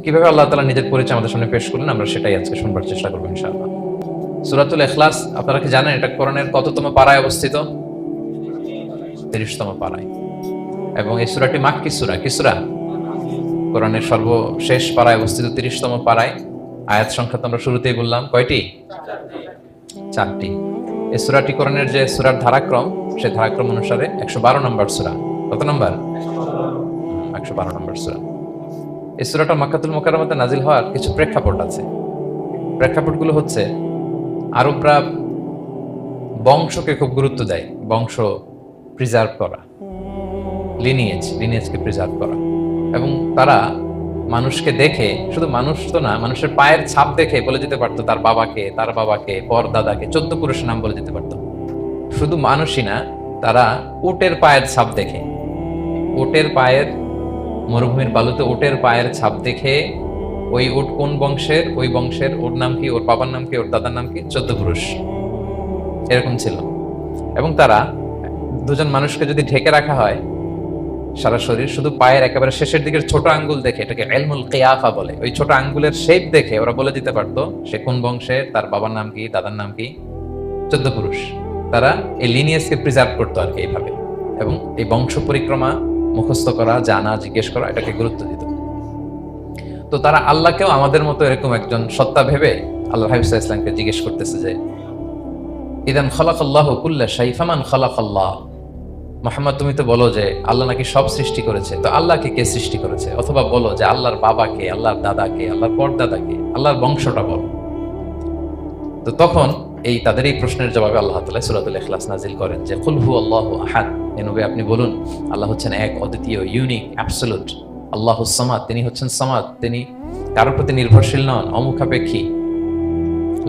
কিভাবে আল্লাহ তাআলা নিজের পরিচয় আমাদের সামনে পেশ করলেন, আমরা সেটাই আজকে শুনবার চেষ্টা করবো ইনশাআল্লাহ। সূরাতুল ইখলাস, আপনারা কি জানেন এটা কোরআনের কততম পারায় অবস্থিত? 30তম পারায়। এবং এই সূরাটি মাক্কি সূরা। কি সূরা? কোরআনের সর্বশেষ পারায় অবস্থিত 30তম পারায়। আয়াত সংখ্যা তো আমরা শুরুতেই বললাম, কয়টি? 4টি। এই সূরাটি কোরআনের যে সূরার ধারাক্রম, সেই ধারাক্রম অনুসারে 112 নম্বর সূরা। কত নম্বর? 112 নম্বর সূরা। এই সূরাটা মক্কাতুল মুকাররমাতে নাজিল হওয়ার কিছু প্রেক্ষাপট আছে। প্রেক্ষাপটগুলো হচ্ছে, আরবরা বংশকে খুব গুরুত্ব দেয়, বংশ প্রিজার্ভ করা, লিনিয়েজকে প্রিজার্ভ করা। এবং তারা মানুষকে দেখে, শুধু মানুষ তো না, মানুষের পায়ের ছাপ দেখে বলে দিতে পারতো তার বাবাকে, তার বাবাকে, পর দাদাকে, 14 পুরুষের নাম বলে দিতে পারতো। শুধু মানুষই না, তারা উটের পায়ের ছাপ দেখে, উটের পায়ের, মরুভূমির বালুতে উটের পায়ের ছাপ দেখে ওই উট কোন বংশের, ওই বংশের ওর নাম কি, ওর বাবার নাম কি, ওর দাদার নাম কি, 14 পুরুষ এরকম ছিল। এবং তারা দুজন মানুষকে যদি ঢেকে রাখা হয় সারা শরীর, শুধু পায়ের একেবারে শেষের দিকের ছোট আঙ্গুল দেখে, এটাকে ইলমুল কিয়াফা বলে, ওই ছোট আঙ্গুলের শেপ দেখে ওরা বলে দিতে পারতো সে কোন বংশের, তার বাবার নাম কি, দাদার নাম কি, 14 পুরুষ। তারা এই লিনিয়েজকে প্রিজার্ভ করতো আর কি এইভাবে। এবং এই বংশ পরিক্রমা মুখস্থ করা, জানা, জিজ্ঞেস করা, এটাকে গুরুত্ব দিত। তো তারা আল্লাহকেও আমাদের মতো এরকম একজন সত্তা ভেবে আল্লাহ হাবিব সাল্লাল্লাহু আলাইহি ওয়াসাল্লামকে জিজ্ঞেস করতেছে যে, ইদান খালাকাল্লাহু কুল্লা শাই ফামান খালাকাল্লাহ। মুহাম্মদ, তুমি তো বলো যে আল্লাহ নাকি সব সৃষ্টি করেছে, তো আল্লাহকে কে সৃষ্টি করেছে? অথবা বলো যে আল্লাহর বাবাকে, আল্লাহর দাদাকে, আল্লাহর পরদাদাকে, আল্লাহর বংশটা বলো। তো তখন এই তাদের এই প্রশ্নের জবাবে আল্লাহ তাআলা সূরাতুল ইখলাস নাজিল করেন যে, কুল হুয়াল্লাহু আহাদ, হে নবী আপনি বলুন আল্লাহ হচ্ছেন এক, অদ্বিতীয়, ইউনিক, অ্যাবসলিউট। আল্লাহুস সামাদ, তিনি হচ্ছেন সামাদ, তিনি কারোর প্রতি নির্ভরশীল নন, অমুখাপেক্ষী।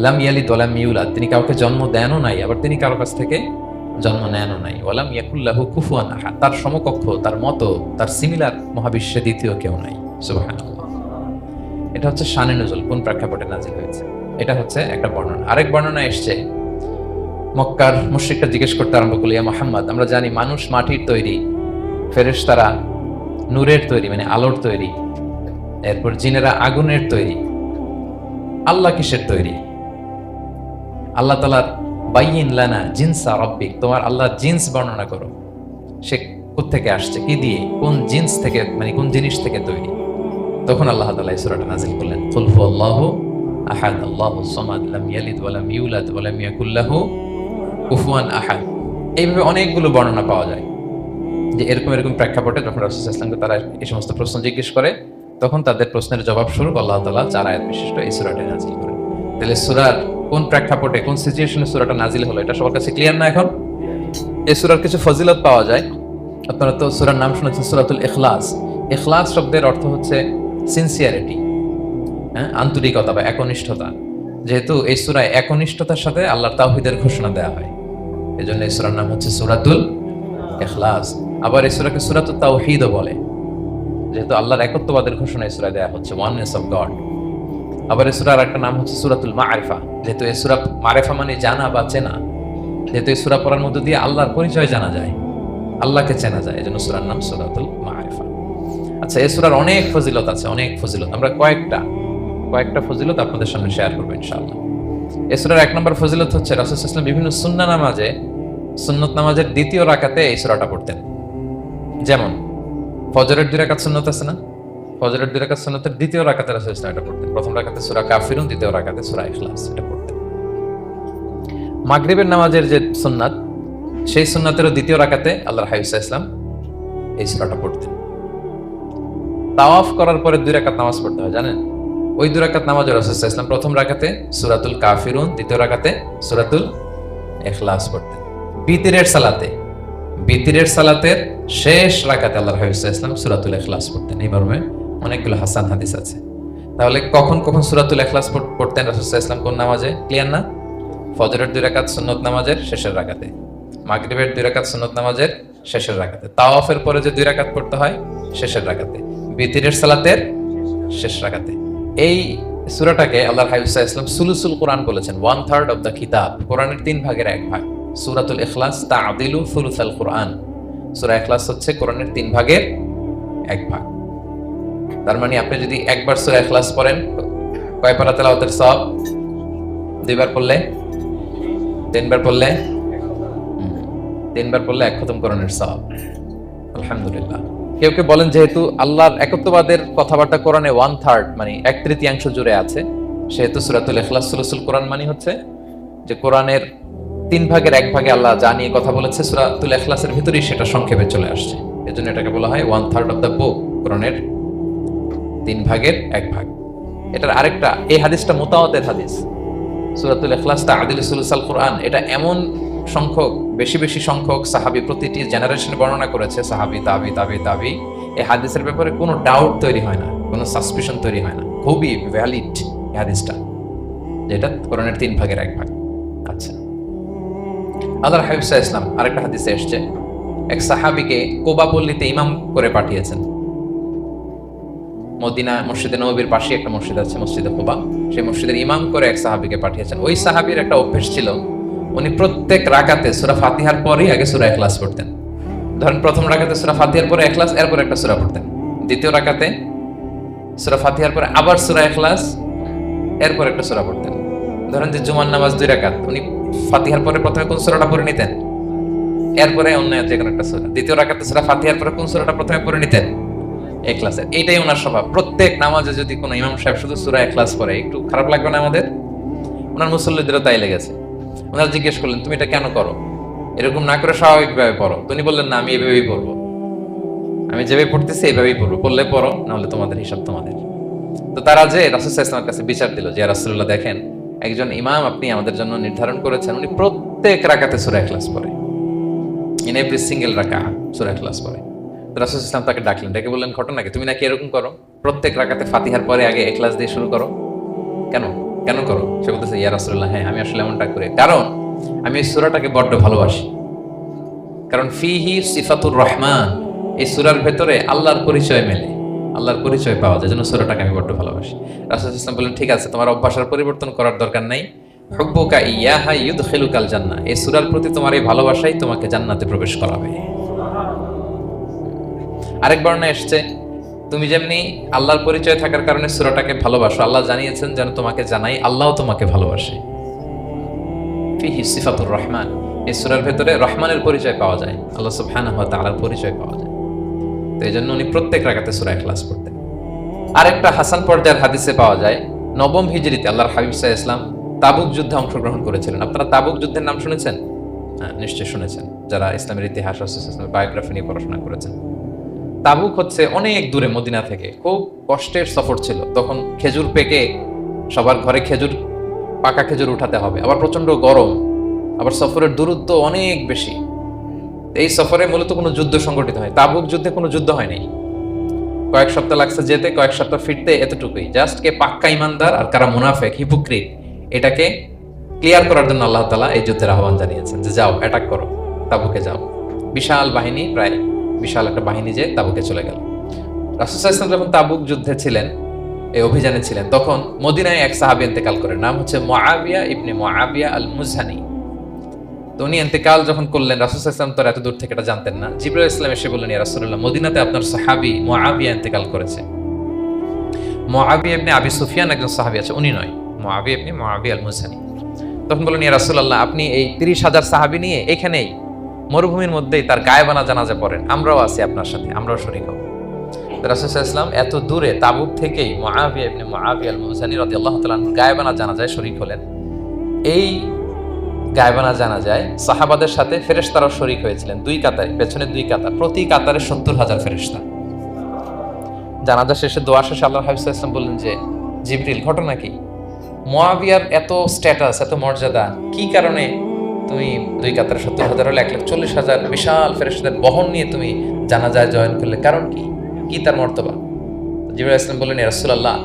লাম ইয়ালিদ ওয়া লাম ইউলাদ, তিনি কাউকে জন্ম দেনও নাই, আবার তিনি কারো কাছ থেকে জন্ম নেনও নাই। ওয়া লাম ইয়াকুল লাহু কুফুয়ান আহাদ, তার সমকক্ষ, তার মতো, তার সিমিলার মহাবিশ্বে দ্বিতীয় কেউ নাই। সুবহানাল্লাহ। এটা হচ্ছে শানে নুজুল, কোন প্রেক্ষাপটে নাজিল হয়েছে, এটা হচ্ছে একটা বর্ণনা। আরেক বর্ণনা এসছে, মক্কার মুশরিকরা জিজ্ঞেস করতে আরম্ভ করল, ইয়া মুহাম্মদ, আমরা জানি মানুষ মাটির তৈরি, ফেরেশতারা নূরের তৈরি, মানে আলোর তৈরি, এরপর জিনেরা আগুনের তৈরি, আল্লাহ কিসের তৈরি? আল্লাহ তাআলার বাইয়িন লানা জিনসা রাব্বিক, তোমার আল্লাহর জিন্স বর্ণনা করো, সে কোত্থেকে আসছে, কি দিয়ে, কোন জিন্স থেকে, মানে কোন জিনিস থেকে তৈরি? তখন আল্লাহ তাআলা এই সূরাটা নাযিল করলেন, কুল হুয়াল্লাহু আহাদ আল্লাহুস সামাদ লাম ইয়ালিদ ওয়া লাম ইউলাদ ওয়া লাম ইয়াকুল লাহু কুফুয়ান আহাদ। এইভাবে অনেকগুলো বর্ণনা পাওয়া যায় যে এরকম এরকম প্রেক্ষাপটে যখন রাসূল সাল্লাল্লাহু আলাইহি ওয়াসাল্লামকে তারা এই সমস্ত প্রশ্ন জিজ্ঞেস করে, তখন তাদের প্রশ্নের জবাব স্বরূপ আল্লাহ তাআলা 4 আয়াত বিশিষ্ট এই সূরাটি নাযিল করেন। তাহলে সূরার কোন প্রেক্ষাপটে, কোন সিচুয়েশনে সূরাটা নাযিল হলো, এটা সবার কাছে ক্লিয়ার না এখন? এই সূরার কিছু ফজিলত পাওয়া যায়। আপনারা তো সূরার নাম শুনেছেন সূরাতুল ইখলাস। ইখলাস শব্দের অর্থ হচ্ছে সিনসিয়ারিটি, আন্তরিকতা বা একনিষ্ঠতা। যেহেতু এই সূরায় একনিষ্ঠতার সাথে আল্লাহর তাওহীদের ঘোষণা দেওয়া হয়, এজন্য এই সূরার নাম হচ্ছে সূরাতুল ইখলাস। আবার এই সূরাকে সূরাতুত তাওহীদও বলে, যেহেতু আল্লাহর একত্ববাদের ঘোষণা এই সূরায় দেওয়া হচ্ছে, ওয়াননেস অফ গড। আবার এই সূরার একটা নাম হচ্ছে সূরাতুল মারিফা, যেহেতু এই সূরা, মারিফা মানে জানা বা চেনা, যেহেতু এই সূরা পড়ার মধ্য দিয়ে আল্লাহর পরিচয় জানা যায়, আল্লাহকে চেনা যায়, এজন্য সূরার নাম সূরাতুল মারিফা। আচ্ছা, এই সূরার অনেক ফজিলত আছে, অনেক ফজিলত। আমরা কয়েকটা ফজিলত আপনাদের সামনে শেয়ার করবো ইনশাআল্লাহ। এই সূরার 1 নম্বর ফজিলত হচ্ছে, রাসূল সাল্লাল্লাহু আলাইহি ওয়াসাল্লাম বিভিন্ন সুন্নাহ নামাজে, সুন্নত নামাজের দ্বিতীয় রাকাতে এই সূরাটা পড়তেন। যেমন ফজরের 2 রাকাত সুন্নত আছে না, ফজরের 2 রাকাত সুন্নতের দ্বিতীয় রাকাতে রাসূল সাল্লাল্লাহু আলাইহি ওয়াসাল্লাম এটা পড়তেন। প্রথম রাকাতে সূরা কাফিরুন, দ্বিতীয় রাকাতে সূরা ইখলাস, এটা পড়তেন। মাগরিবের নামাজের যে সুন্নাত, সেই সুন্নাতেরও দ্বিতীয় রাকাতে আল্লাহর হাবিব সাল্লাল্লাহু আলাইহি ওয়াসাল্লাম এই সূরাটা পড়তেন। তাওয়াফ করার পরে 2 রাকাত নামাজ পড়তে হয়, জানেন? ওই 2 রাকাত নামাজে রাসূল সাল্লাল্লাহু আলাইহি ওয়াসাল্লাম প্রথম রাকাতে সূরাতুল কাফিরুন, দ্বিতীয় রাকাতে সূরাতুল ইখলাস পড়তেন। বিতিরের সালাতের শেষ রাকাতে আল্লাহর হাবিব সাল্লাল্লাহু আলাইহি ওয়াসাল্লাম সূরাতুল ইখলাস পড়তেন। এই মর্মে অনেকগুলো হাসান হাদিস আছে। তাহলে কখন কখন সূরাতুল ইখলাস পড়তেন রাসূল সাল্লাল্লাহু আলাইহি ওয়াসাল্লাম, কোন নামাজে? ক্লিয়ার না? ফজরের 2 রাকাত সুন্নত নামাজের শেষের রাকাতে, মাগরিবের 2 রাকাত সুন্নত নামাজের শেষের রাকাতে, তাওয়াফের পরে যে 2 রাকাত পড়তে হয় শেষের রাকাতে, বিতিরের সালাতের শেষ রাকাতে। এই সূরাটাকে আল্লাহর হাবিব সাল্লাল্লাহু আলাইহি ওয়াসাল্লাম সুলুসুল কোরআন বলেছেন, 1/3 অফ দ্য কিতাব, কোরআনের 3 ভাগের 1 ভাগ। সূরাতুল ইখলাস তা'দিলু সুলুসাল কোরআন, সূরা ইখলাস হচ্ছে কোরআনের 3 ভাগের 1 ভাগ। তার মানে আপনি যদি একবার সূরা ইখলাস পড়েন, কয় পারা তেলাওয়াতের সওয়াব? দুইবার পড়লে, তিনবার পড়লে, তিনবার পড়লে এক খতম কোরআনের সওয়াব। আলহামদুলিল্লাহ। কেউ কেউ বলেন যেহেতু আল্লাহর একত্ববাদের কথাবার্তা কোরআনে 1/3 মানে 1/3 জুড়ে আছে, সেহেতু সূরাতুল ইখলাস সূরাতুল কোরআন মানে হচ্ছে যে কোরআনের 3 ভাগের 1 ভাগে আল্লাহ যা নিয়ে কথা বলেছে সূরাতুল ইখলাসের ভিতরেই সেটা সংক্ষেপে চলে আসছে। এজন্য এটাকে বলা হয় 1/3 অফ দ্য বুক, কোরআনের 3 ভাগের 1 ভাগ। এটার আরেকটা, এই হাদিসটা মুতাওয়াতির হাদিস। সূরাতুল ইখলাস তা'দিলু সুলুসাল কোরআন, এটা এমন সংখ্যক, বেশি বেশি সংখ্যক সাহাবী প্রতিটি জেনারেশনে বর্ণনা করেছে, সাহাবী, তাবি। এই হাদিসের ব্যাপারে কোনো ডাউট তৈরি হয় না, কোনো সাসপিশন তৈরি হয় না, খুবই ভ্যালিড এই হাদিসটা, যেটা কোরআনের 3 ভাগের 1 ভাগ। আচ্ছা, আল্লাহর হাবিব সাল্লাল্লাহু আলাইহি ওয়াসাল্লাম আরেকটা হাদিসে এসেছে, এক সাহাবীকে কুবা পল্লীতে ইমাম করে পাঠিয়েছেন। মদিনা মসজিদে নববীর পাশে একটা মসজিদ আছে, মসজিদে কুবা, সেই মসজিদের ইমাম করে এক সাহাবীকে পাঠিয়েছেন। ওই সাহাবীর একটা অভ্যাস ছিল, উনি প্রত্যেক রাকাতে সূরা ফাতিহার পরেই আগে সূরা ইখলাস পড়তেন। ধরেন প্রথম রাকাতে সূরা ফাতিহার পরে ইখলাস, এরপর একটা সূরা পড়তেন। দ্বিতীয় রাকাতে সূরা ফাতিহার পরে আবার সূরা ইখলাস, এরপর একটা সূরা পড়তেন। ধরেন যে জুমার নামাজ 2 রাকাত, উনি ফাতিহার পরে প্রথমে কোন সূরাটা পড়ে নিতেন, এরপরে অন্য যে কোনো একটা সূরা। দ্বিতীয় রাকাতে সূরা ফাতিহার পরে কোন সূরাটা প্রথমে পড়ে নিতেন, ইখলাসের। এইটাই ওনার স্বভাব। প্রত্যেক নামাজে যদি কোনো ইমাম সাহেব শুধু সূরা ইখলাস পড়ে, একটু খারাপ লাগবে না আমাদের? ওনার মুসল্লিদেরও তাই লেগেছে। ওনারা জিজ্ঞেস করলেন, তুমি এটা কেন করো? এরকম না করে স্বাভাবিকভাবে পড়ো। তিনি বললেন, না, আমি এভাবেই পড়বো, আমি যেভাবে পড়তেছি এইভাবেই পড়বো, পড়লে পড়ো, নাহলে তোমাদের হিসাব তোমাদের। তো তারা যে রাসূল সাল্লাল্লাহু আলাইহি ওয়াসাল্লামের কাছে বিচার দিল যে, ইয়া রাসূলুল্লাহ, দেখেন একজন ইমাম আপনি আমাদের জন্য নির্ধারণ করেছেন, উনি প্রত্যেক রাকাতে সূরা ইখলাস পড়ে, ইন এভরি সিঙ্গেল রাকাত সূরা ইখলাস পড়ে। তো রাসূল সাল্লাল্লাহু আলাইহি ওয়াসাল্লাম তাকে ডাকলেন, ডেকে বললেন, ঘটনা কি? তুমি নাকি এরকম করো, প্রত্যেক রাকাতে ফাতিহার পরে আগে ইখলাস দিয়ে শুরু করো, কেন কেন করো? সে বলতেছে, ইয়া রাসূলুল্লাহ, হ্যাঁ আমি আসলে এমনটা করি, কারণ আমি এই সূরাটাকে বড্ড ভালোবাসি। কারণ ফিহি সিফাতুর রহমান, এই সূরার ভেতরে আল্লাহর পরিচয় মেলে, আল্লাহর পরিচয় পাওয়া যায়, যেন সূরাটাকে আমি বড্ড ভালোবাসি। রাসূল সাল্লাল্লাহু আলাইহি ওয়াসাল্লাম বললেন, ঠিক আছে, তোমার অভ্যাসের পরিবর্তন করার দরকার নাই। হুব্বুকা ইয়াহা ইউদখিলুকাল জান্নাহ, এই সূরার প্রতি তোমার এই ভালোবাসাই তোমাকে জান্নাতে প্রবেশ করাবে। আরেক বর্ণনায় এসেছে, তুমি যেমনি আল্লাহর পরিচয় থাকার কারণে সূরাটাকে ভালোবাসো, আল্লাহ জানিয়েছেন যেন তোমাকে জানাই আল্লাহও তোমাকে ভালোবাসে। ফিহি সিফাতুর রহমান, এই সূরার ভেতরে রহমানের পরিচয় পাওয়া যায়, আল্লাহ সুবহানাহু ওয়া তাআলার পরিচয় পাওয়া যায়। তো এই জন্য উনি প্রত্যেক রাকাতে সূরা ইখলাস পড়তেন। আরেকটা হাসান পর্যায়ের হাদিসে পাওয়া যায়, 9ম হিজরিতে আল্লাহর হাবিব সাল্লাল্লাহু আলাইহি ওয়াসাল্লাম তাবুক যুদ্ধে অংশগ্রহণ করেছিলেন। আপনারা তাবুক যুদ্ধের নাম শুনেছেন? হ্যাঁ, নিশ্চয়ই শুনেছেন, যারা ইসলামের ইতিহাস, ইসলামের বায়োগ্রাফি নিয়ে পড়াশোনা করেছেন। তাবুক হচ্ছে অনেক দূরে মদিনা থেকে, খুব কষ্টের সফর ছিল। তখন খেজুর পেকে সবার ঘরে খেজুর, পাকা খেজুর উঠাতে হবে, আবার প্রচন্ড গরম, আবার সফরের দূরত্ব অনেক বেশি। এই সফরে মূলত কোনো যুদ্ধ সংগঠিত হয়, তাবুক যুদ্ধে কোনো যুদ্ধ হয়নি। কয়েক সপ্তাহ লাগছে যেতে, কয়েক সপ্তাহ ফিরতে, এতটুকুই। জাস্ট কে পাক্কা ইমানদার আর কারা মুনাফিক, হিপোক্রিট, এটাকে ক্লিয়ার করার জন্য আল্লাহ তাআলা এই যুদ্ধের আহ্বান জানিয়েছেন যে যাও, অ্যাটাক করো, তাবুকে যাও। বিশাল বাহিনী, প্রায় বিশাল একটা বাহিনী যে তাবুকে চলে গেল। রাসূল সাল্লাল্লাহু আলাইহি ওয়াসাল্লাম যখন তাবুক যুদ্ধে ছিলেন, এই অভিযানে ছিলেন, তখন মদিনায় এক সাহাবী ইন্তেকাল করেন, নাম হচ্ছে মুআবিয়া ইবনে মুআবিয়া আল মুজহানি। তো উনি ইন্তেকাল যখন করলেন, রাসূল সাল্লাল্লাহু আলাইহি ওয়াসাল্লাম তো এত দূর থেকে এটা জানতেন না। জিবরাইল ইসলাম এসে বললেন, ইয়া রাসূলুল্লাহ, মদিনাতে আপনার সাহাবী মুআবিয়া ইন্তেকাল করেছে। মুআবিয়া ইবনে আবি সুফিয়ান একজন সাহাবী আছে, উনি নয়, মুআবিয়া ইবনে মুআবিয়া আল মুজহানি। তখন বললেন, ইয়া রাসূলুল্লাহ, আপনি এই 30,000 সাহাবী নিয়ে এখানেই মরুভূমির মধ্যেই তার গায়েবানা জানাজা পড়েন, আমরাও আছি আপনার সাথে, আমরাও শরীক হব। রাসূল সাল্লাল্লাহু আলাইহি ওয়াসাল্লাম এত দূরে তাবুক থেকেই মুআবিয়া ইবনে মুআবিয়া আল মুজহানি রাদিয়াল্লাহু তাআলা আনহু গায়েবানা জানাজায় শরীক হলেন। এই গায়েবানা জানাজায় সাহাবাদের সাথে ফেরেশতারাও শরীক হয়েছিলেন, 2 কাতারে, পেছনে 2 কাতার, প্রতি কাতারে 70,000 ফেরেশতা। জানাজা শেষে, দোয়া শেষে আল্লাহর হাবিব সাল্লাল্লাহু আলাইহি ওয়াসাল্লাম বললেন যে, জিবরিল, ঘটনা কি? মুআবিয়ার এত স্ট্যাটাস, এত মর্যাদা, কি কারণে তুমি 2 কাতারে 70,000 হলে 1,40,000 বিশাল ফেরেশতাদের বহন নিয়ে তুমি জানাজায় জয়েন করলে, কারণ কি? কি তার মর্তবা? জিবরাইল ইসলাম বললেন, ইয়া রাসূলুল্লাহ,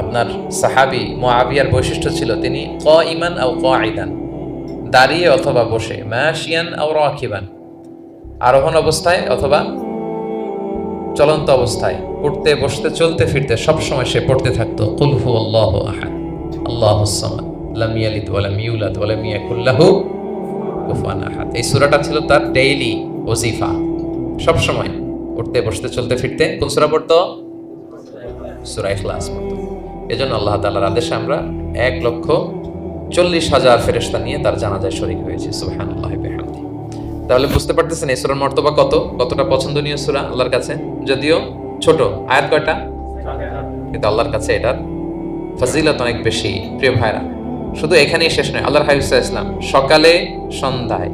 আপনার সাহাবী মুআবিয়ার বৈশিষ্ট্য ছিল তিনি কাইমান আও কাঈদান, দাঁড়িয়ে অথবা বসে, মাশিয়ান আও রাকিবান, আরোহণ অবস্থায় অথবা চলন্ত অবস্থায়, উঠতে বসতে চলতে ফিরতে সবসময় সে পড়তে থাকতো কুল হুয়াল্লাহু আহাদ আল্লাহুস সামাদ লাম ইয়ালিদ ওয়া লাম ইউলাদ ওয়া লাম ইয়াকুল লাহু কুফুয়ান আহাদ। এই সূরাটা ছিল তার ডেইলি ওজিফা, সবসময় উঠতে বসতে চলতে ফিরতে কোন সূরা পড়তো? সূরা ইখলাস পড়তো। এজন্য আল্লাহ তাআলার আদেশে আমরা 1,40,000 ফেরেশতা নিয়ে তার জানাজায় শরীক হয়েছে। সুবহানাল্লাহি ওয়া বিহামদিহি। তাহলে বুঝতে পারতেছেন এই সূরার মর্তবা কতটা পছন্দনীয় সূরা আল্লাহর কাছে। যদিও ছোট, আয়াত কয়টা, কিন্তু আল্লাহর কাছে এটার ফজিলত অনেক বেশি। প্রিয় ভাইরা, শুধু এখানেই শেষ নয়। আল্লাহর হাবিব সাল্লাল্লাহু আলাইহি ওয়াসাল্লাম সকালে, সন্ধ্যায়,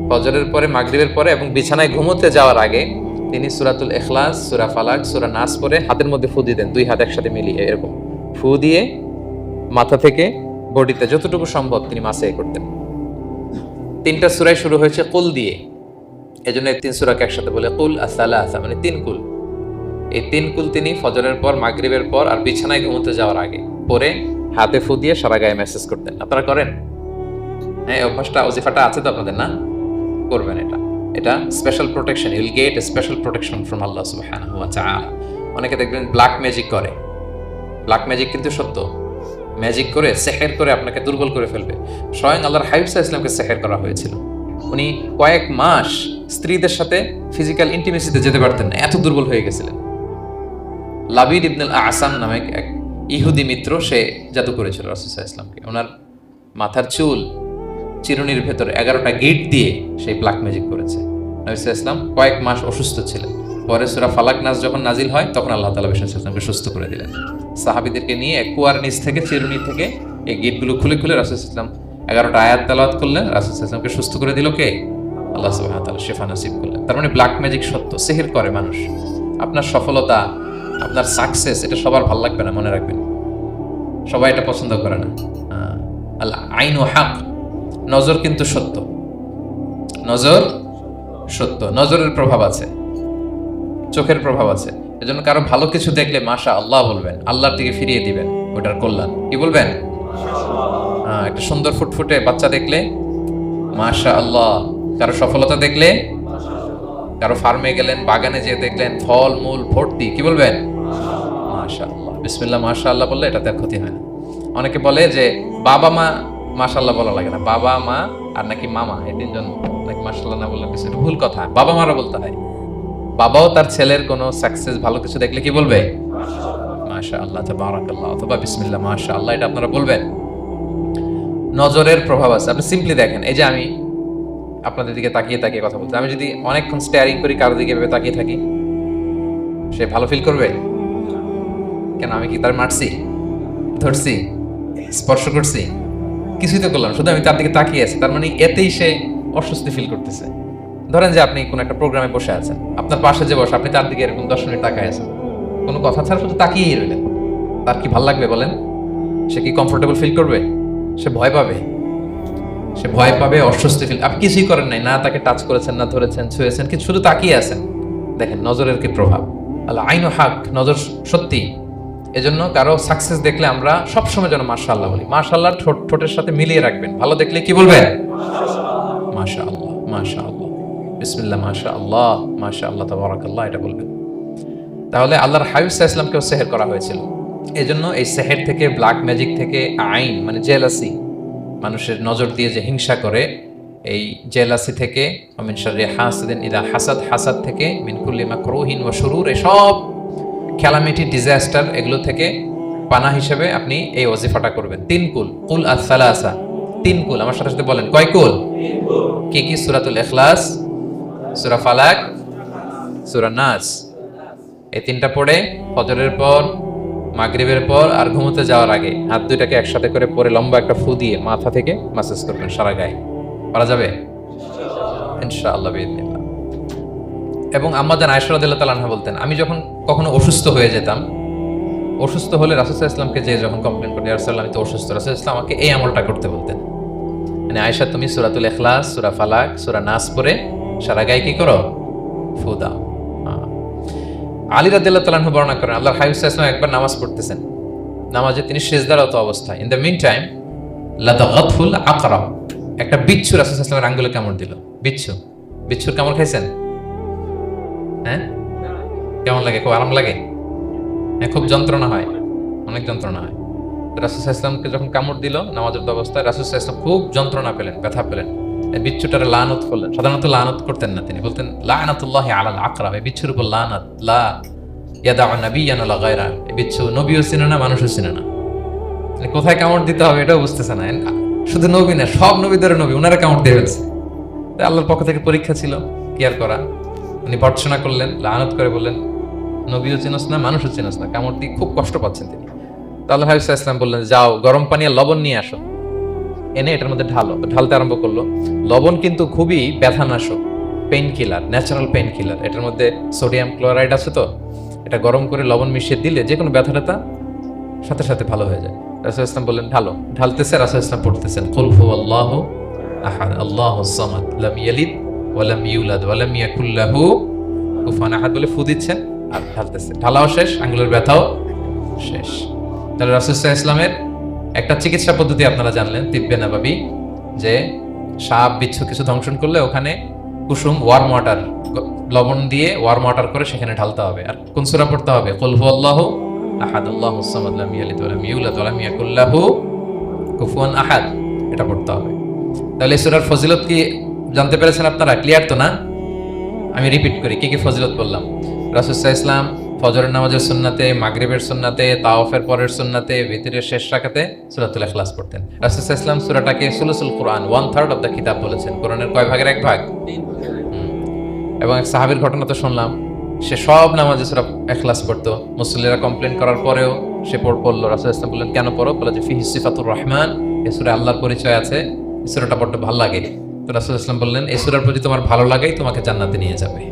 ফজরের পরে, মাগরিবের পরে এবং বিছানায় ঘুমোতে যাওয়ার আগে তিনি সূরাতুল ইখলাস, সূরা ফালাক, সূরা নাস পড়ে হাতের মধ্যে ফু দিতেন, দুই হাত একসাথে মিলিয়ে এরকম ফু দিয়ে মাথা থেকে বডিতে যতটুকু সম্ভব তিনি মাসে করতেন। 3টা সূরাই শুরু হয়েছে কুল দিয়ে, এজন্য এই 3 সূরাকে একসাথে বলে কুল আস-সালাসা, মানে 3 কুল। এই 3 কুল তিনি ফজরের পর, মাগরিবের পর আর বিছানায় ঘুমোতে যাওয়ার আগে পরে হাতে ফু দিয়ে সারা গায়ে মেসেজ করতেন। আপনারা করেন? হ্যাঁ, অভ্যাসটা, ওজিফাটা আছে তো আপনাদের, না? করবেন এটা special protection. You will get a special protection from Allah সুবহানাহু ওয়া তাআলা। অনেকে দেখবেন ব্ল্যাক ম্যাজিক করে। ব্ল্যাক ম্যাজিক কিন্তু সত্য। ম্যাজিক করে, সেহের করে আপনাকে দুর্বল করে ফেলবে। স্বয়ং আল্লাহর হাবিব সাল্লাল্লাহু আলাইহি ওয়াসাল্লামকে সেহের করা হয়েছিল। উনি কয়েক মাস স্ত্রীদের সাথে ফিজিক্যাল ইন্টিমেসিতে যেতে পারতেন না, এত দুর্বল হয়ে গেছিলেন। লাবিদ ইবনুল আসাম নামে এক ইহুদি মিত্র, সে জাদু করেছিল রাসূল সাল্লাল্লাহু আলাইহি ওয়াসাল্লামকে। ওনার মাথার চুল চিরুনির ভেতরে 11টা গিট দিয়ে সেই ব্ল্যাক ম্যাজিক করেছে। নবী সাল্লাল্লাহু আলাইহি ওয়াসাল্লাম কয়েক মাস অসুস্থ ছিলেন। পরে সূরা ফালাক, নাস যখন নাজিল হয় তখন আল্লাহ তাআলা বিষ্ণু সাল্লাল্লাহু আলাইহি ওয়াসাল্লামকে সুস্থ করে দিলেন। সাহাবীদেরকে নিয়ে কুয়ার নিচ থেকে, চিরুনি থেকে এই গিটগুলো খুলে খুলে রাসূল সাল্লাল্লাহু আলাইহি ওয়াসাল্লাম 11টা আয়াত তেলাওয়াত করলেন। রাসূল সাল্লাল্লাহু আলাইহি ওয়াসাল্লামকে সুস্থ করে দিল কে? আল্লাহ সুবহানাহু ওয়া তাআলা শিফা নসিব করলেন। তার মানে ব্ল্যাক ম্যাজিক সত্য, সিহির করে মানুষ। আপনার সফলতা, আপনার সাকসেস, এটা সবার ভালো লাগবে না, মনে রাখবেন। সবাই এটা পছন্দ করে না। আল আইনু হক, নজর কিন্তু সত্য। নজর সত্য, নজরের প্রভাব আছে, চোখের প্রভাব আছে। এজন্য কারো ভালো কিছু দেখলে মাশা আল্লাহ বলবেন, আল্লাহর দিকে ফিরিয়ে দিবেন, ওটার কল্যাণ। কি বলবেন? একটা সুন্দর ফুটফুটে বাচ্চা দেখলে মাশা আল্লাহ। কারো সফলতা দেখলে, কারো ফার্মে গেলেন, বাগানে যেয়ে দেখলেন ফল মূল ভর্তি, কি বলবেন? মাশা আল্লাহ, বিসমিল্লাহ মাশা আল্লাহ বললে এটাতে আর ক্ষতি হয় না। অনেকে বলে যে বাবা মা মাশাআল্লাহ বলা লাগে না, বাবা মা আর নাকি মামা, এই 3 জন নাকি মাশাআল্লাহ না বললে কিছু ভুল কথা। বাবা মারা বলতে হয়। বাবাও তার ছেলের কোনো সাকসেস, ভালো কিছু দেখলে কি বলবে? মাশাআল্লাহ, তাবারাকাল্লাহ, অথবা বিসমিল্লাহ মাশাআল্লাহ, এটা আপনারা বলবেন। নজরের প্রভাব আছে। আপনি সিম্পলি দেখেন, এই যে আমি আপনাদের দিকে তাকিয়ে তাকিয়ে কথা বলছি, আমি যদি অনেকক্ষণ স্টেয়ারিং করি, কারো দিকে ভেবে তাকিয়ে থাকি, সে ভালো ফিল করবে? কেন, আমি কি তার মারছি, ধরছি, স্পর্শ করছি? কিছুই তো করলাম, শুধু আমি তার দিকে তাকিয়ে আছি। তার মানে এতেই সে অস্বস্তি ফিল করতেছে। ধরেন যে আপনি কোন একটা প্রোগ্রামে বসে আছেন, আপনার পাশে যে বসে, আপনি তার দিকে এরকম 10 মিনিট তাকায় আছেন, কোনো কথা ছাড়া শুধু তাকিয়েই রইলেন। তার কি ভালো লাগবে বলেন? সে কি কমফোর্টেবল ফিল করবে? সে ভয় পাবে, সে ভয় পাবে, অস্বস্তি ফিল। আপনি কিছুই করেন নাই, না তাকে টাচ করেছেন, না ধরেছেন, ছুঁয়েছেন, কিন্তু শুধু তাকিয়ে আছেন। দেখেন নজরের কি প্রভাব। আল্লাহ আইনু হক, নজর সত্যি। এজন্য কারো সাকসেস দেখলে আমরা সবসময় যেন মাশাআল্লাহ বলি। মাশাআল্লাহ ঠোঁটের সাথে মিলিয়ে রাখবেন। ভালো দেখলে কি বলবেন? মাশাআল্লাহ, মাশাআল্লাহ, বিসমিল্লাহ মাশাআল্লাহ, মাশাআল্লাহ, তাবারাকাল্লাহ, এটা বলবেন। তাহলে আল্লাহর হাবিব সাল্লাল্লাহু আলাইহি ওয়াসাল্লামকেও সেহের করা হয়েছিল। এজন্য এই সেহের থেকে, ব্ল্যাক ম্যাজিক থেকে, আইন মানে জেলাসি, মানুষের নজর দিয়ে যে হিংসা করে, এই জেলাসি থেকে, মিন শাররি হাসিদিন ইযা হাসাদ, হাসাদ থেকে, মিন কুল্লি মাকরুহিন ওয়া শুরুর, এই সব ক্যালামিটি, ডিজাস্টার, এগুলো থেকে পানা হিসেবে আপনি এই ওজিফাটা করবেন। 3 কুল, কুল আস-সালাসা, 3 কুল। আমার সাথে সাথে বলেন, কয় কুল? কি কি? সূরাতুল ইখলাস, সূরা ফালাক, সূরা নাস। এই 3টা পড়ে ফজরের পর, মাগরিবের পর আর ঘুমোতে যাওয়ার আগে হাত দুইটাকে একসাথে করে পরে লম্বা একটা ফু দিয়ে মাথা থেকে মাসাজ করবেন সারা গায়ে। পারা যাবে ইনশাআল্লাহ বিইذنিল্লাহ। এবং আম্মা জান আয়েশা রাদিয়াল্লাহু তাআলা আনহা বলতেন, আমি যখন কখনো অসুস্থ হয়ে যেতাম, অসুস্থ হলে রাসূল সাল্লাল্লাহু আলাইহি ওয়াসাল্লামকে যে যখন কমপ্লেইন করতে, ইয়া রাসূলুল্লাহ আমি তো অসুস্থ, রাসূল সাল্লাল্লাহু আলাইহি ওয়াসাল্লাম আমাকে এই আমলটা করতে বলতেন। মানে আয়েশা, তুমি সূরাতুল ইখলাস, সূরা ফালাক, সূরা নাস পড়ে সারা গায়ে কি করো? ফু দাও। আলী রাদিয়াল্লাহু তাআলা আনহু বর্ণনা করেন, আল্লাহর হাবিব সাল্লাল্লাহু আলাইহি ওয়াসাল্লাম একবার নামাজ পড়তেছেন। নামাজে তিনি সিজদারত অবস্থায়, ইন দ্য মিন টাইম লাদাগাতহুল আকরাব, একটা বিচ্ছু রাসূল সাল্লাল্লাহু আলাইহি ওয়াসাল্লামের আঙ্গুলে কামড় দিল। বিচ্ছুর কামড় খাইছেন? হ্যাঁ, কেমন লাগে? খুব আরাম লাগে? হ্যাঁ, খুব যন্ত্রণা হয়, অনেক যন্ত্রণা হয়। রাসূল সাল্লাল্লাহু আলাইহি ওয়াসাল্লামকে যখন কামড় দিল নামাজের অবস্থায়, রাসূল সাল্লাল্লাহু আলাইহি ওয়াসাল্লাম খুব যন্ত্রণা পেলেন, ব্যথা পেলেন। বিচ্ছুটারে লানত করলেন। সাধারণত লানত করতেন না, তিনি বলতেন লানাতুল্লাহি আলাল আকরাব, এই বিচ্ছুর উপর লানাত, ইয়াদা নাবিয়ান আলা গায়রা, এই বিচ্ছু নবীও চিনে না, মানুষও চিনে না। কোথায় কামড় দিতে হবে এটাও বুঝতেছে না। শুধু নবী না, সব নবীদের নবী, ওনারা কামড় দিয়ে ফেলছে। আল্লাহর পক্ষ থেকে পরীক্ষা ছিল, কি আর করা। উনি ভর্ৎসনা করলেন, লানত করে বললেন, নবীও চিনস না, মানুষও চিনস না, কামড় দিয়ে খুব কষ্ট পাচ্ছেন তিনি। তো আল্লাহ ইসলাম বললেন, যাও গরম পানি আর লবণ নিয়ে আসো, এনে এটার মধ্যে ঢালো। ঢালতে আরম্ভ করলো। লবণ কিন্তু খুবই ব্যথানাশক, pain killer, natural pain killer. এটার মধ্যে সোডিয়াম ক্লোরাইড আছে, তো এটা গরম করে লবণ মিশিয়ে দিলে যে কোনো ব্যথা ট্যাথা সাথে সাথে ভালো হয়ে যায়। রাসূল ইসলাম বললেন ঢালো। ঢালতেছে, রাসূল ইসলাম পড়তেছেন কুল হুয়াল্লাহু আহাদ আল্লাহুস সামাদ লাম ইয়ালিদ ওয়া লাম ইউলাদ ওয়া লাম ইয়াকুল লাহু কুফুয়ান আহাদ বলে ফু দিচ্ছেন আর ঢালতেছে। ঢালাও শেষ, আঙ্গুলের ব্যথাও শেষ। তাহলে রাসূল সাল্লাল্লাহু আলাইহি ওয়াসাল্লামের একটা চিকিৎসা পদ্ধতি আপনারা জানলেন, তিব্বে নাবাবী, যে সাপ বিচ্ছু কিছু দংশন করলে ওখানে কুসুম ওয়ার্ম ওয়াটার, লবণ দিয়ে ওয়ার্ম ওয়াটার করে সেখানে ঢালতে হবে। আর কোন সূরা পড়তে হবে? কুল হুয়াল্লাহু আহাদ আল্লাহুস সামাদ লাম ইয়ালিদ ওয়া লাম ইউলাদ ওয়া লাম ইয়াকুল লাহু কুফুয়ান আহাদ, এটা পড়তে হবে। তাহলে এই সূরার ফজিলত কি জানতে পেরেছেন আপনারা? ক্লিয়ার তো না? আমি রিপিট করি কি কি ফজিলত বললাম। রাসূল সাল্লাল্লাহু আলাইহি ওয়াসাল্লাম ফজরের নামাজের সুন্নাতে, মাগরিবের সুন্নাতে, তাওয়াফের পরের সুন্নাতে, ভিতরের শেষ রাকাতে সূরাতুল ইখলাস পড়তেন। রাসূল সাল্লাল্লাহু আলাইহি ওয়াসাল্লাম সূরাটাকে সুলুসুল কোরআন, 1/3 অফ দ্য কিতাব বলেছেন। কোরআনের কয় ভাগের এক ভাগ? এবং এক সাহাবীর ঘটনা তো শুনলাম, সে সব নামাজে সূরা ইখলাস পড়তো। মুসল্লিরা কমপ্লেইন করার পরেও সে পড়লো। রাসূল সাল্লাল্লাহু আলাইহি ওয়াসাল্লাম বললেন, কেন পড়ো? বলে যে ফিহি সিফাতুর রহমান, এই সূরা আল্লাহর পরিচয় আছে, এই সূরাটা পড়তে ভালো লাগে। তো রাসূল সাল্লাল্লাহু আলাইহি ওয়াসাল্লাম বললেন, এই সূরার প্রতি তোমার ভালো লাগাই তোমাকে জান্নাতে নিয়ে যাবে।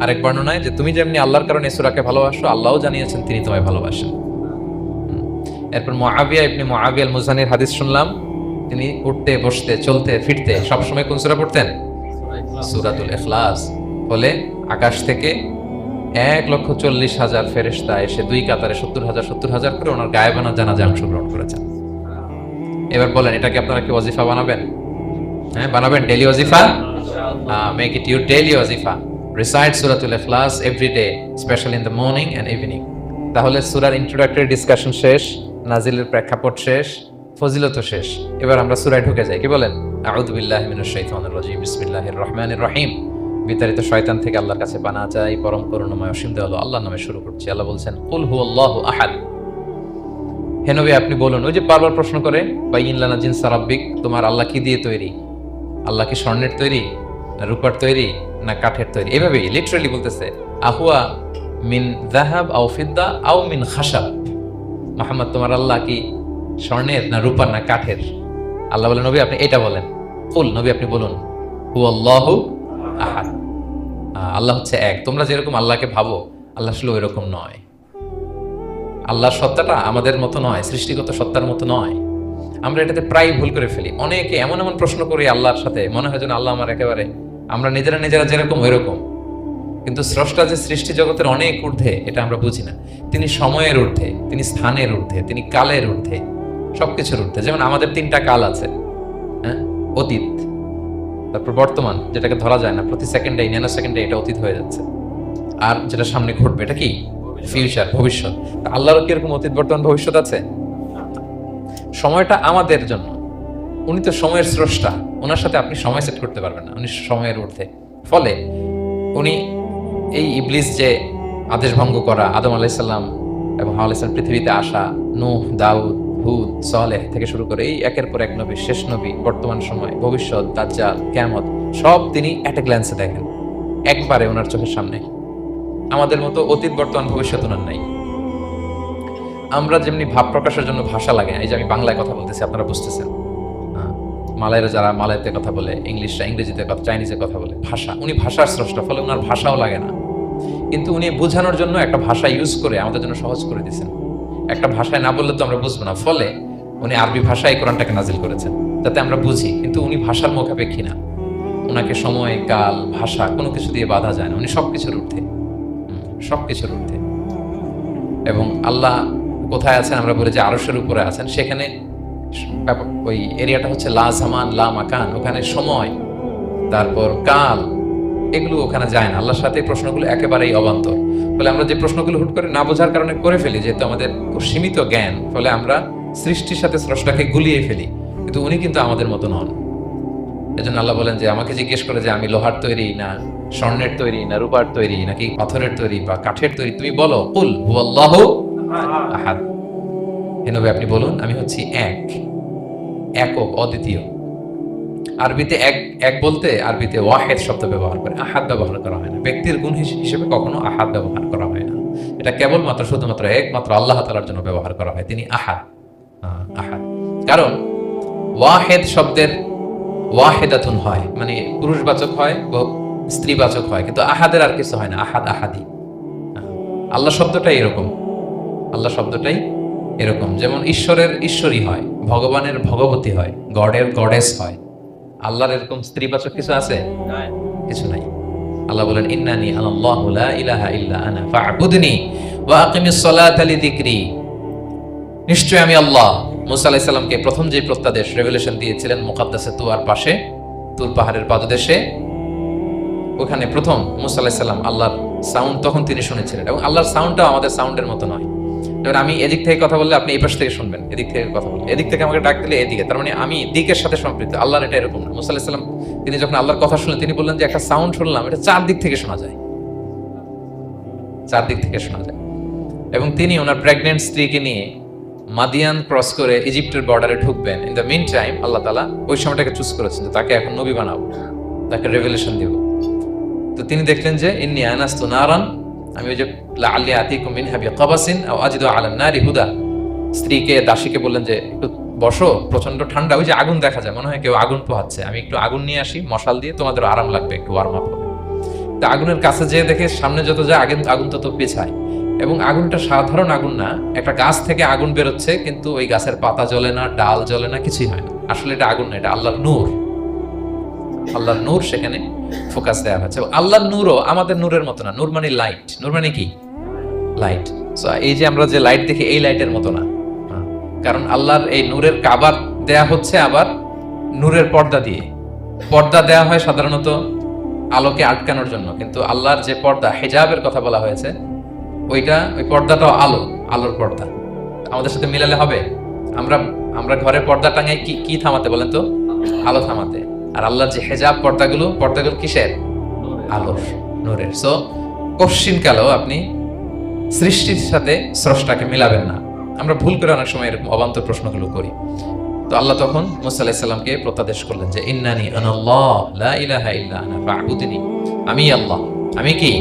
আরেক বর্ণনায় যে তুমি যেমনি আল্লাহর কারণে সূরাকে ভালোবাসো, আল্লাহও জানিয়েছেন তিনি তোমায় ভালোবাসেন। এরপর মুআবিয়া ইবনে মুআবিয়া আল মুজানির হাদিস শুনলাম, তিনি উঠতে বসতে চলতে ফিরতে সবসময় কোন সূরা পড়তেন? সূরাতুল ইখলাস। ফলে আকাশ থেকে 1,40,000 ফেরেশতা এসে দুই কাতারে 70,000 করে ওনার গায়েবানা জানাজায় অংশগ্রহণ করেছেন। এবার বলেন, এটাকে আপনারা কি ওয়াজিফা বানাবেন? হ্যাঁ, বানাবেন ডেইলি ওয়াজিফা। মেক ইট ইউর ডেইলি ওয়াজিফা। Recite Suratul Ikhlas every day, especially in the morning and evening. তাহলে সূরার ইন্ট্রোডাক্টরি ডিসকাশন শেষ, নাজিলের প্রেক্ষাপট শেষ, ফজিলত শেষ। এবার আমরা সূরায় ঢুকে যাই। কি বলেন? আউযু বিল্লাহি মিনাশ শাইতানির রাজীম, বিসমিল্লাহির রহমানির রহিম। বিতাড়িত শয়তান থেকে আল্লাহর কাছে পানা চাই, পরম করুণাময় অসীম দয়ালু আল্লাহর নামে শুরু করছি। আল্লাহ বলছেন, কুল হুয়াল্লাহু আহাদ। হে নবী আপনি বলুন, ওই যে বারবার প্রশ্ন করে, বাইয়িন লানা জিনসা রাব্বিক, তোমার আল্লাহ কি দিয়ে তৈরি? আল্লাহ কি স্বর্ণের তৈরি, না রূপার তৈরি, না কাঠের তৈরি? এভাবেই লিটারালি বলতেছে, আহুয়া মিন যাহাব আও ফিদ্দা আও মিন খাশাব। মুহাম্মদ তোমার আল্লাহ কি স্বর্ণের, না রূপার, না কাঠের? আল্লাহ বলেন, নবী আপনি এটা বলেন। কুল, নবী আপনি বলুন, হুয়াল্লাহু আহাদ, আল্লাহ হচ্ছে এক। তোমরা যেরকম আল্লাহকে ভাবো, আল্লাহ আসলে ওইরকম নয়। আল্লাহর সত্তাটা আমাদের মতো নয়, সৃষ্টিগত সত্তার মতো নয়। আমরা এটাতে প্রায় ভুল করে ফেলি। অনেকে এমন এমন প্রশ্ন করি আল্লাহর সাথে, মনে হয় যেন আল্লাহ আমার একেবারে, আমরা নিজেরা যেরকম ওইরকম। কিন্তু স্রষ্টা যে সৃষ্টি জগতের অনেক ঊর্ধ্বে, এটা আমরা বুঝি না। তিনি সময়ের ঊর্ধ্বে, তিনি স্থানের ঊর্ধ্বে, তিনি কালের ঊর্ধ্বে, সবকিছুর ঊর্ধ্বে। যেমন আমাদের 3টা কাল আছে, হ্যাঁ, অতীত, তারপর বর্তমান, যেটাকে ধরা যায় না, প্রতি সেকেন্ডে, ন্যানো সেকেন্ডে এটা অতীত হয়ে যাচ্ছে। আর যেটা সামনে ঘটবে এটা কি? ফিউচার, ভবিষ্যৎ। আল্লাহরও কি এরকম অতীত, বর্তমান, ভবিষ্যৎ আছে? সময়টা আমাদের জন্য, উনি তো সময়ের স্রষ্টা, ওনার সাথে আপনি সময় সেট করতে পারবেন না, উনি সময়ের ঊর্ধ্বে। ফলে উনি এই ইবলিস যে আদেশ ভঙ্গ করা, আদম আলাইহিস সালাম এবং হাওয়া আলাইহিস সালাম পৃথিবীতে আসা, নূহ, দাউদ, হুদ, সালেহ থেকে শুরু করে এই একের পর এক নবী, শেষ নবী, বর্তমান সময়, ভবিষ্যৎ, দাজ্জাল, কিয়ামত, সব তিনি এট এ গ্ল্যান্সে দেখেন, একবারে ওনার চোখের সামনে। আমাদের মতো অতীত, বর্তমান, ভবিষ্যৎ ওনার নাই। আমরা যেমনি ভাব প্রকাশের জন্য ভাষা লাগে, এই যে আমি বাংলায় কথা বলতেছি, আপনারা বুঝতেছেন, মালায়রা যারা মালায়তে কথা বলে, ইংলিশরা ইংরেজিতে কথা, চাইনিজে কথা বলে, ভাষা, উনি ভাষার স্রষ্টা, ফলে ওনার ভাষাও লাগে না। কিন্তু উনি বোঝানোর জন্য একটা ভাষা ইউজ করে আমাদের জন্য সহজ করে দিয়েছেন। একটা ভাষায় না বললে তো আমরা বুঝবো না, ফলে উনি আরবি ভাষায় কোরআনটাকে নাজিল করেছেন, যাতে আমরা বুঝি। কিন্তু উনি ভাষার মুখাপেক্ষী না, ওনাকে সময়, কাল, ভাষা কোনো কিছু দিয়ে বাধা যায় না, উনি সবকিছুর ঊর্ধ্বে, সবকিছুর ঊর্ধ্বে। এবং আল্লাহ কোথায় আছেন? আমরা বলি যে আরশের উপরে আছেন। সেখানে ওই এরিয়াটা হচ্ছে লা জামান লা মাকান, ওখানে সময়, তারপর কাল, এগুলো ওখানে যায় না। আল্লাহর সাথে এই প্রশ্নগুলো একেবারেই অবান্তর। ফলে আমরা যে প্রশ্নগুলো হুট করে না বোঝার কারণে করে ফেলি, যেহেতু আমাদের খুব সীমিত জ্ঞান, ফলে আমরা সৃষ্টির সাথে স্রষ্টাকে গুলিয়ে ফেলি। কিন্তু উনি কিন্তু আমাদের মতো নন। এজন্য আল্লাহ বলেন যে আমাকে জিজ্ঞেস করে যে আমি লোহার তৈরি না স্বর্ণের তৈরি না রূপার তৈরি নাকি পাথরের তৈরি বা কাঠের তৈরি, তুমি বলো কুল হুয়াল্লাহু আহাদ। হে নবী আপনি বলুন আমি হচ্ছি এক, একক, অদ্বিতীয়। আরবিতে এক এক বলতে আরবিতে ওয়াহেদ শব্দ ব্যবহার করে, আহাদ ব্যবহার করা হয় না। ব্যক্তির গুণ হিসেবে কখনো আহাদ ব্যবহার করা হয় না। এটা কেবলমাত্র শুধুমাত্র একমাত্র আল্লাহ তাআলার জন্য ব্যবহার করা হয়, তিনি আহাদ। আহাদ কারণ ওয়াহেদ শব্দের ওয়াহেদাতুন হয়, মানে পুরুষবাচক হয়, স্ত্রীবাচক হয়, কিন্তু আহাদের আর কিছু হয় না, আহাদ আহাদি। আল্লাহ শব্দটাই এরকম, আল্লাহ শব্দটাই এরকম। যেমন ঈশ্বরের ঈশ্বরী হয়, ভগবানের ভগবতী হয়, গডের গডেস হয়। আল্লাহর এরকম স্ত্রীবাচক কিছু আছে? কিছু নাই। আল্লাহ বলেন ইন্নানি আনাল্লাহু লা ইলাহা ইল্লা আনা ফা'বুদনি ওয়া আকিমিস সালাতা লিযিকরি। নিশ্চয় আমি আল্লাহ। মুসা আলাইহিস সালামকে প্রথম যে প্রত্যাদেশ রেভেলেশন দিয়েছিলেন মুকাদ্দাসে তুয়ার পাশে, তুর পাহাড়ের পাদদেশে, ওখানে প্রথম মুসা আলাইহিস সালাম আল্লাহর সাউন্ড তখন তিনি শুনেছিলেন, এবং আল্লাহর সাউন্ডটাও আমাদের সাউন্ডের মতো নয়। যেমন আমি এদিক থেকে কথা বললে আপনি এই পাশ থেকে শুনবেন, এদিক থেকে কথা বললে, এদিক থেকে আমাকে ডাক দিলে এদিকে, তার মানে আমি দিকের সাথে সম্পৃক্ত। আল্লাহর এটা এরকম না। মুসা আলাইহিস সালাম তিনি যখন আল্লাহর কথা শুনলেন, তিনি বললেন যে একটা সাউন্ড শুনলাম, এটা চারদিক থেকে শোনা যায়, চারদিক থেকে শোনা যায়। এবং তিনি ওনার প্রেগনেন্ট স্ত্রীকে নিয়ে মাদিয়ান ক্রস করে ইজিপ্টের বর্ডারে ঢুকবেন। ইন দ্য মিন টাইম আল্লাহ তাআলা ওই সময়টাকে চুজ করেছেন যে তাকে এখন নবী বানাবো, তাকে রেভেলেশন দিব। তো তিনি দেখলেন যে ইন্নী আনাস্তু নারান, আমি ওই যে লাআল্লি আতিকুম মিনহা বিকাবাসিন আও আজিদু আলান নারি হুদা, স্ত্রীকে দাসীকে বললেন যে একটু বসো, প্রচন্ড ঠান্ডা, ওই যে আগুন দেখা যায়, মনে হয় কেউ আগুন পোহাচ্ছে, আমি একটু আগুন নিয়ে আসি, মশাল দিয়ে তোমাদের আরাম লাগবে, একটু ওয়ার্ম আপ হবে। তো আগুনের কাছে যেয়ে দেখে সামনে যত যায় আগুন তত পেছায়, এবং আগুনটা সাধারণ আগুন না, একটা গাছ থেকে আগুন বেরোচ্ছে, কিন্তু ওই গাছের পাতা জ্বলে না, ডাল জ্বলে না, কিছুই হয় না। আসলে এটা আগুন না, এটা আল্লাহর নূর। আল্লাহর নূর সেখানে ফোকাস দেওয়া হচ্ছে। আল্লাহর নূরও আমাদের নূরের মতো না। নূর মানে লাইট, নূর মানে কি? লাইট। সো এই যে আমরা যে লাইট দেখি, এই লাইটের মতো না, কারণ আল্লাহর এই নূরের কাবার দেয়া হচ্ছে আবার নূরের পর্দা দিয়ে। পর্দা দেয়া হয় সাধারণত আলোকে আটকানোর জন্য, কিন্তু আল্লাহর যে পর্দা, হিজাবের কথা বলা হয়েছে, ওইটা, ওই পর্দাটাও আলো, আলোর পর্দা। আমাদের সাথে মিলালে হবে? আমরা ঘরে পর্দা টাঙাই কি থামাতে বলেন তো? আলো থামাতে। আর আল্লাহর যে হেজাব পর্দাগুলো কিসের? আলোর, নূরের। সো কশ্চিন কালেও আপনি সৃষ্টির সাথে স্রষ্টাকে মিলাবেন না। আমরা ভুল করে অনেক সময় এরকম অবান্তর প্রশ্নগুলো করি। তো আল্লাহ তখন মুসা আলাইহিস সালামকে প্রত্যাদেশ করলেন যে ইন্নানি আনাল্লাহ লা ইলাহা ইল্লা আনা ফা'বুদনি, আমি আল্লাহ। আমি কি?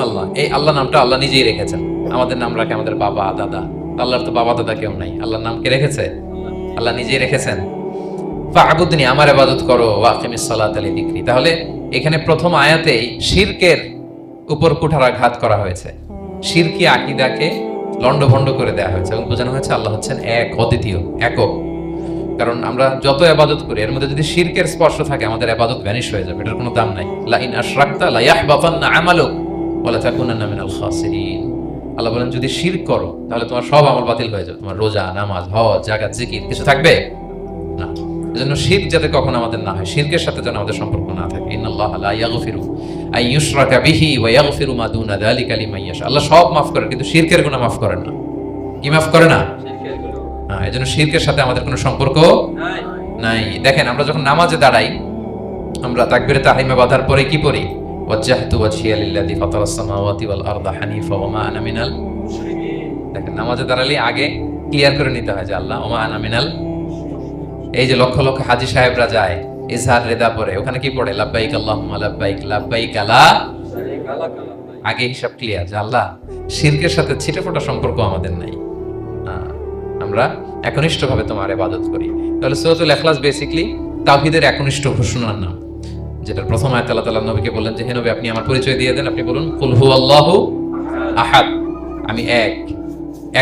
আল্লাহ। এই আল্লাহ নামটা আল্লাহ নিজেই রেখেছেন। আমাদের নাম রাখে আমাদের বাবা দাদা, আল্লাহর তো বাবা দাদা কেউ নাই। আল্লাহর নাম কে রেখেছে? আল্লাহ নিজেই রেখেছেন। ফা'বুদনি, আমার ইবাদত করো, ওয়া আকিমিস সালাতা লিযিকরি। তাহলে এখানে প্রথম আয়াতেই শিরকের উপর কুঠারাঘাত করা হয়েছে, শিরকি আকীদাকে লন্ডভন্ড করে দেওয়া হয়েছে, এবং বোঝানো হয়েছে আল্লাহ হচ্ছেন এক, অদ্বিতীয়, একক। কারণ আমরা যত ইবাদত করি, এর মধ্যে যদি শিরকের স্পর্শ থাকে, আমাদের ইবাদত ভ্যানিশ হয়ে যাবে, এটার কোনো দাম নাই। লা ইন আশরাকতা লা ইয়াহবাতান্না আমালুক ওয়া লা তাকুনান্না মিনাল খাসিরিন। আল্লাহ বলেন যদি শিরক করো তাহলে তোমার সব আমল বাতিল হয়ে যাবে, তোমার রোজা, নামাজ, হজ, যাকাত, জিকির কিছু থাকবে না। এজন্য শিরক যাতে কখনো আমাদের না হয়, শিরকের সাথে যেন আমাদের সম্পর্ক না থাকে। ইন্নাল্লাহা লা ইয়াগফিরু আন ইউশরাকা বিহি ওয়া ইয়াগফিরু মা দুনা যালিকা লিমান ইয়াশা। আল্লাহ সব মাফ করেন, কিন্তু শিরকের গুনাহ মাফ করেন না। কি মাফ করে না? এজন্য শিরকের সাথে আমাদের কোনো সম্পর্ক নাই। দেখেন আমরা যখন নামাজে দাঁড়াই, আমরা তাকবীরে তাহরিমে বাঁধার পরে কি পড়ি? ওয়াজজাহতু ওয়াজহিয়া লিল্লাযী ফাতারাস সামাওয়াতি ওয়াল আরদা হানিফা ওয়া মা আনা মিনাল মুশরিকিন। দেখেন নামাজে দাঁড়ালে আগে ক্লিয়ার করে নিতে হয় যে আল্লাহ ওয়া মা আনা মিনাল। এই যে লক্ষ লক্ষ হাজী সাহেবরা যায় ইজহার রিদা পড়ে, ওখানে কি পড়ে? লাব্বাইক আল্লাহুম্মা লাব্বাইক লাব্বাইক লা শারীকা লাক। আগে হিসাব ক্লিয়ার যে আল্লাহ শিরকের সাথে ছিটেফোঁটা সম্পর্ক আমাদের নাই, আমরা একনিষ্ঠভাবে তোমার ইবাদত করি। তাহলে সূরাতুল ইখলাস বেসিক্যালি তাওহীদের একনিষ্ঠ ঘোষণার নাম, যেটার প্রথম আয়াতে আল্লাহ তাআলা নবীকে বললেন যে হে নবী আপনি আমার পরিচয় দিয়ে দেন, আপনি বলুন কুল হুয়াল্লাহু আহাদ, আমি এক,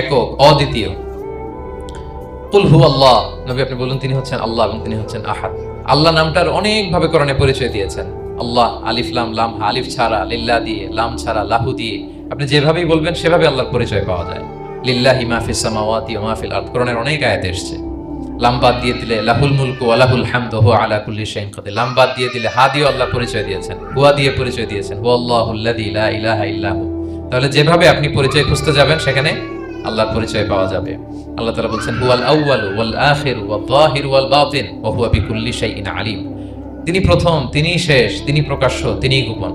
একক, অদ্বিতীয়। কুল হুয়াল্লাহ, নবী আপনি বলুন তিনি হচ্ছেন আল্লাহ এবং তিনি হচ্ছেন আহাদ। আল্লাহ নামটার অনেক ভাবে কোরআনে পরিচয় দিয়েছেন। আল্লাহ আলিফ লাম, লাম আলিফ ছাড়া, লিল্লাহ দিয়ে, লাম ছাড়া, লাহু দিয়ে, আপনি যেভাবেই বলবেন সেভাবে আল্লাহর পরিচয় পাওয়া যায়। লিল্লাহি মা ফিস সামাওয়াতি ওয়া মা ফিল আরদ, কোরআনের অনেক আয়াতে এসেছে। লাম বাদ দিয়ে দিলে লাহুল মুলকু ওয়া লাহুল হামদু হুয়া আলা কুল্লি শাইইন কাদির। লাম বাদ দিয়ে দিলে হা দিয়ে আল্লাহ পরিচয় দিয়েছেন, হুয়া দিয়ে পরিচয় দিয়েছেন, হুয়াল্লাহুল্লাযী লা ইলাহা ইল্লা হু। তাহলে যেভাবে আপনি পরিচয় খুঁজতে যাবেন সেখানে আল্লাহর পরিচয় পাওয়া যাবে। আল্লাহ তাআলা বলছেন হুয়াল আউয়ালু ওয়াল আখিরু ওয়াল যাহিরু ওয়াল বাতিন ওয়া হুয়া বিকুল্লি শাইইন আলিম। তিনি প্রথম, তিনি শেষ, তিনি প্রকাশ্য, তিনি গোপন।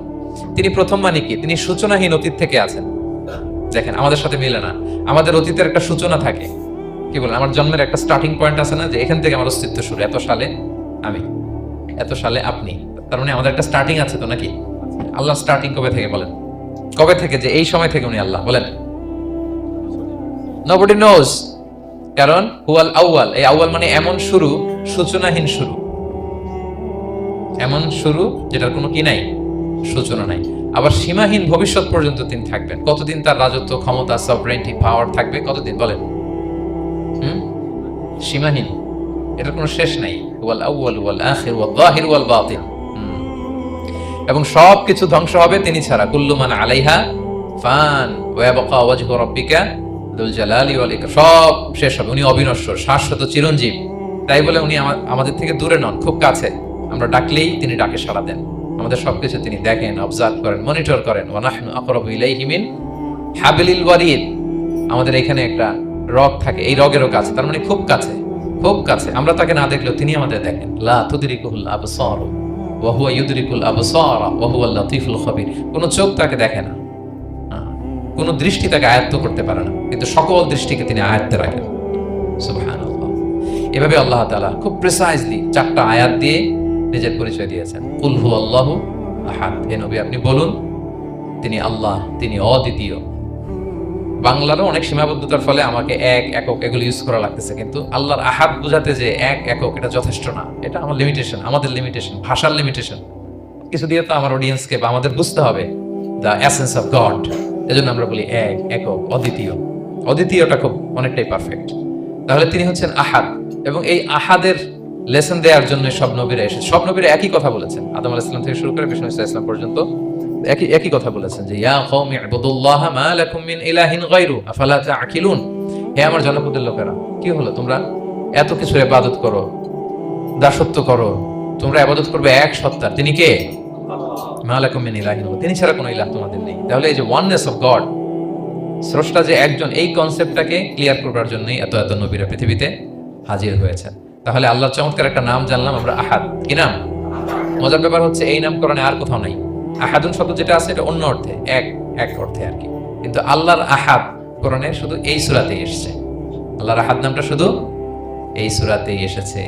তিনি প্রথম মানে কি? তিনি সূচনাহীন অতীত থেকে আছেন। দেখেন আমাদের সাথে মিলে না, আমাদের অতীতের একটা সূচনা থাকে, কি বলেন, আমার জন্মের একটা স্টার্টিং পয়েন্ট আছে না, যে এখান থেকে আমার অস্তিত্ব শুরু, এত সালে আমি, এত সালে আপনি। তার মানে আমাদের একটা স্টার্টিং আছে তো নাকি? আল্লাহ স্টার্টিং কবে থেকে বলেন? কবে থেকে? যে এই সময় থেকে উনি আল্লাহ বলেন। নবডি নোজ, কারণ হুয়াল আউয়াল, এই আউয়াল মানে এমন শুরু, সূচনাহীন শুরু, এমন শুরু যেটার কোনো কি নাই, সূচনা নাই। আবার সীমাহীন ভবিষ্যৎ পর্যন্ত তিনি থাকবেন। কতদিন তার রাজত্ব, ক্ষমতা, সভরেন্টি, পাওয়ার থাকবে? কতদিন বলেন? সীমাহীন, এটার কোনো শেষ নাই। ওয়াল আউয়াল ওয়াল আখির ওয়াল যাহির ওয়াল বাতিন। এবং সব কিছু ধ্বংস হবে তিনি ছাড়া। কুল্লু মান আলাইহা ফান ওয়া ইয়াবকা ওয়াজহু রাব্বিকা যুল জালালি ওয়াল ইকরাম। সব শেষ হবে, উনি অবিনশ্বর, শাশ্বত, চিরঞ্জীব। তাই বলে উনি আমাদের থেকে দূরে নন, খুব কাছে। আমরা ডাকলেই তিনি ডাকে সাড়া দেন। আমাদের সবকিছু তিনি দেখেন, অবজার্ভ করেন, মনিটর করেন। ওয়া নাহনু আকরাবু ইলাইহি মিন হাবলিল ওয়ারিদ। আমাদের এখানে একটা রগ থাকে, এই রগেরও কাছে, তার মানে খুব কাছে, খুব কাছে। আমরা তাকে না দেখলেও তিনি আমাদের দেখেন। লা তুদরিকুল আবসার ওয়া হুয়া ইউদরিকুল আবসার ওয়া হুয়াল লাতীফুল খবীর। কোন চোখ তাকে দেখে না, কোন দৃষ্টি তাকে আয়ত্ত করতে পারে না, কিন্তু সকল দৃষ্টিকে তিনি আয়ত্তে রাখেন। সুবহানাল্লাহ। এভাবে আল্লাহ তাআলা খুব প্রিসাইজলি 4টা আয়াত দিয়ে নিজের পরিচয় দিয়েছেন। কুল হুয়াল্লাহু আহাদ। হে নবী আপনি বলুন তিনি আল্লাহ, তিনি অদ্বিতীয়। বাংলারও অনেক সীমাবদ্ধতার ফলে আমাকে এক, একক এগুলো ইউজ করা লাগতেছে, কিন্তু আল্লাহর আহাদ বোঝাতে যে এক, একক, এটা যথেষ্ট না। এটা আমার লিমিটেশন, আমাদের লিমিটেশন, ভাষার লিমিটেশন। কিছু দিয়ে তো আমার অডিয়েন্সকে বা আমাদের বুঝতে হবে দ্য এসেন্স অফ গড। এজন্য আমরা বলি এক, একক, অদ্বিতীয়। অদ্বিতীয়টা খুব অনেকটাই পারফেক্ট। তাহলে তিনি হচ্ছেন আহাদ, এবং এই আহাদের লেসন দেওয়ার জন্য সব নবীরা এসেছে। সব নবীরা একই কথা বলেছেন, আদম আলাইহিস সালাম থেকে শুরু করে বিষ্ণু ইসা ইসলাম পর্যন্ত একই কথা বলেছেন, যে ইয়া কওমি ইবুদুল্লাহ মা লাকুম মিন ইলাহিন গায়রু আফালা তাআকিলুন। হে আমার জনপদের লোকেরা, কি হলো তোমরা এত কিছু ইবাদত করো, দাসত্ব করো, তোমরা ইবাদত করবে এক সত্তার, তিনি কে? মা লাকুম মিন ইলাহিন, তিনি ছাড়া কোনো ইলাহ তোমাদের নেই। তাহলে এই যে ওয়াননেস অফ গড, স্রষ্টা যে একজন, এই কনসেপ্টটাকে ক্লিয়ার করবার জন্যই এত এত নবীরা পৃথিবীতে হাজির হয়েছেন। তাহলে আল্লাহর চমৎকার একটা নাম জানলাম আমরা, আহাদ। কি নাম? মজার ব্যাপার হচ্ছে এই নামকরণে আর কোথাও নাই। আহাদুন শব্দ যেটা আছে এটা অন্য অর্থে, এক, এক অর্থে আর কি, কিন্তু আল্লাহর আহাদ কোরআনে শুধু এই সূরাতেই এসেছে। আল্লাহর আহাদ নামটা শুধু এই সূরাতেই এসেছে।